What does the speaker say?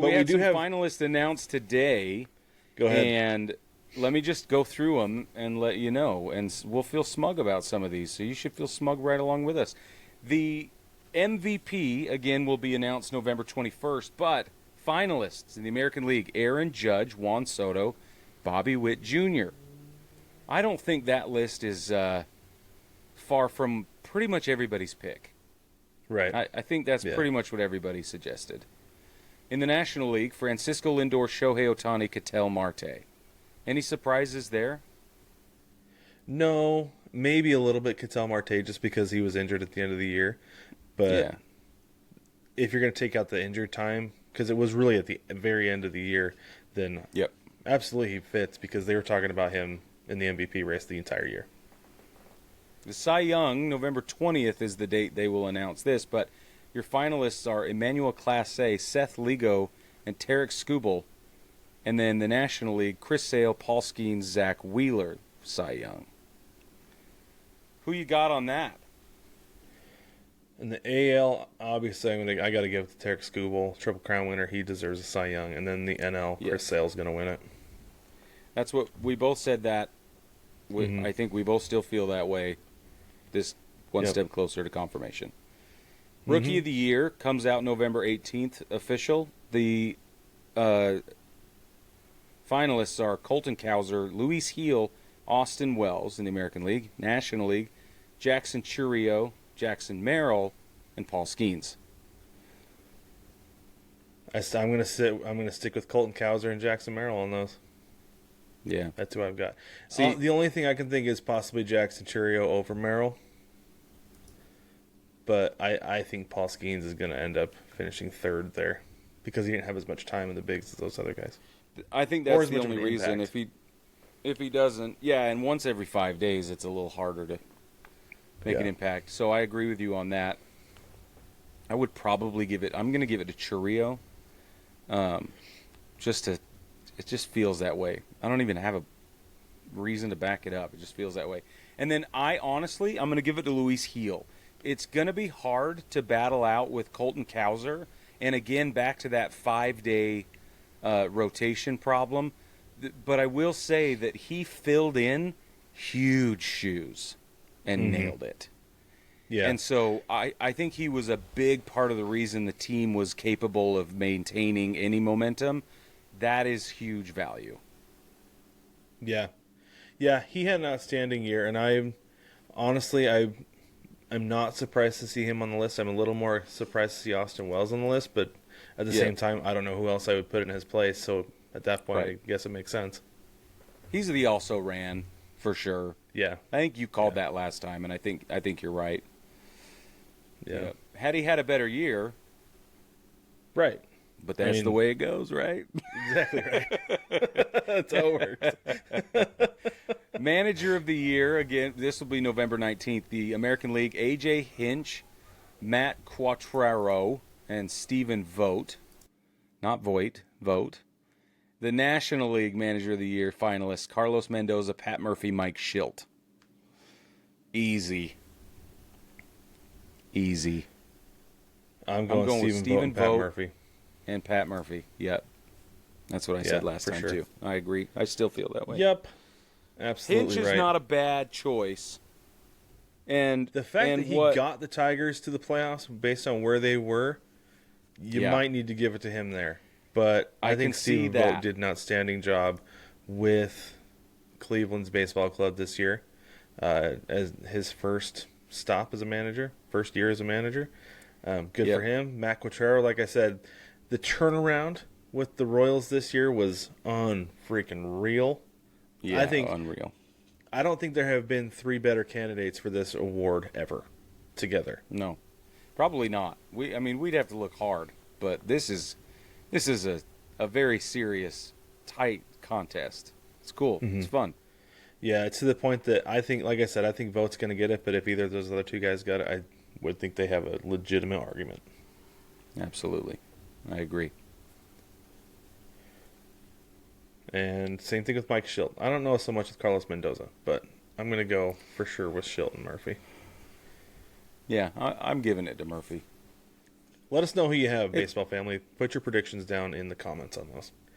We had some finalists announced today. Go ahead. And let me just go through them and let you know. And we'll feel smug about some of these, so you should feel smug right along with us. The MVP, again, will be announced November 21st, but finalists in the American League, Aaron Judge, Juan Soto, Bobby Witt Jr. I don't think that list is far from pretty much everybody's pick. Right. I think that's pretty much what everybody suggested. In the National League, Francisco Lindor, Shohei Ohtani, Ketel Marte. Any surprises there? No, maybe a little bit Ketel Marte just because he was injured at the end of the year. But if you're going to take out the injured time, because it was really at the very end of the year, then absolutely he fits because they were talking about him in the MVP race the entire year. The Cy Young, November 20th is the date they will announce this, but your finalists are Emmanuel Clase, Seth Ligo, and Tarek Skubal. And then the National League, Chris Sale, Paul Skeens, Zach Wheeler, Cy Young. Who you got on that? In the AL, obviously, I got to give it to Tarek Skubal, Triple Crown winner. He deserves a Cy Young. And then the NL, Chris Sale's going to win it. That's what we both said that. I think we both still feel that way. This one step closer to confirmation. Rookie of the Year comes out November 18th, official. The finalists are Colton Cowser, Luis Heel, Austin Wells in the American League, National League, Jackson Chourio, Jackson Merrill, and Paul Skeens. I'm going to stick with Colton Cowser and Jackson Merrill on those. Yeah, that's who I've got. See, the only thing I can think is possibly Jackson Chourio over Merrill. But I think Paul Skeens is going to end up finishing third there because he didn't have as much time in the bigs as those other guys. I think that's the only reason. If he doesn't, and once every 5 days, it's a little harder to make an impact. So I agree with you on that. I would probably I'm going to give it to Chourio. It just feels that way. I don't even have a reason to back it up. It just feels that way. And then I'm going to give it to Luis Heel. It's going to be hard to battle out with Colton Cowser. And again, back to that 5-day rotation problem. But I will say that he filled in huge shoes and nailed it. Yeah. And so I think he was a big part of the reason the team was capable of maintaining any momentum. That is huge value. Yeah. Yeah, he had an outstanding year, and I'm not surprised to see him on the list. I'm a little more surprised to see Austin Wells on the list, but at the same time, I don't know who else I would put in his place, so at that point, I guess it makes sense. He's the also ran, for sure. Yeah. I think you called that last time, and I think you're right. Yeah. Had he had a better year. Right. But that's the way it goes, right? Exactly right. That's how it works. Manager of the Year, again, this will be November 19th. The American League, A.J. Hinch, Matt Quattraro, and Stephen Vogt. Not Voigt, Vogt. The National League Manager of the Year finalists, Carlos Mendoza, Pat Murphy, Mike Schilt. Easy. I'm going with Stephen Vogt and Pat Murphy. And Pat Murphy, yep. That's what I said last time, too. I agree. I still feel that way. Yep. Absolutely Hinch is not a bad choice. And the fact that he got the Tigers to the playoffs based on where they were, you might need to give it to him there. But I think Stephen Vogt did an outstanding job with Cleveland's baseball club this year as his first stop as a manager, first year as a manager. Good for him. Matt Quattraro, like I said, the turnaround with the Royals this year was unfreaking real. Yeah, unreal. I don't think there have been three better candidates for this award ever together. No, probably not. We'd have to look hard, but this is a very serious, tight contest. It's cool. Mm-hmm. It's fun. Yeah, it's to the point that I think, like I said, I think Vogt's going to get it, but if either of those other two guys got it, I would think they have a legitimate argument. Absolutely. I agree. And same thing with Mike Schilt. I don't know so much with Carlos Mendoza, but I'm going to go for sure with Schilt and Murphy. Yeah, I'm giving it to Murphy. Let us know who you have, baseball family. Put your predictions down in the comments on those.